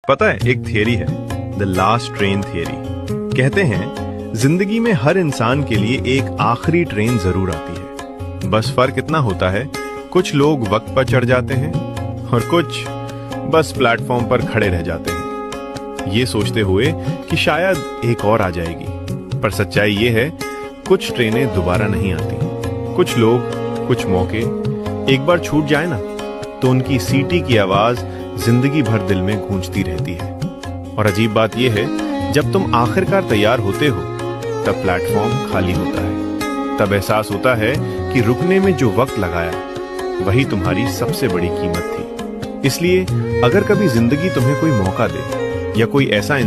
पता है, एक थियरी है, द लास्ट ट्रेन थियरी। कहते हैं जिंदगी में हर इंसान के लिए एक आखिरी ट्रेन जरूर आती है। बस फर्क इतना होता है, कुछ लोग वक्त पर चढ़ जाते हैं और कुछ बस प्लेटफॉर्म पर खड़े रह जाते हैं, ये सोचते हुए कि शायद एक और आ जाएगी। पर सच्चाई ये है, कुछ ट्रेनें दोबारा नहीं आती। कुछ लोग, कुछ मौके एक बार छूट जाए ना, तो उनकी सीटी की आवाज जिंदगी भर दिल में गूंजती रहती है। और अजीब बात यह है, जब तुम आखिरकार तैयार होते हो तब प्लेटफॉर्म खाली होता है। तब एहसास होता है कि रुकने में जो वक्त लगाया वही तुम्हारी सबसे बड़ी कीमत थी। इसलिए अगर कभी जिंदगी तुम्हें कोई मौका दे या कोई ऐसा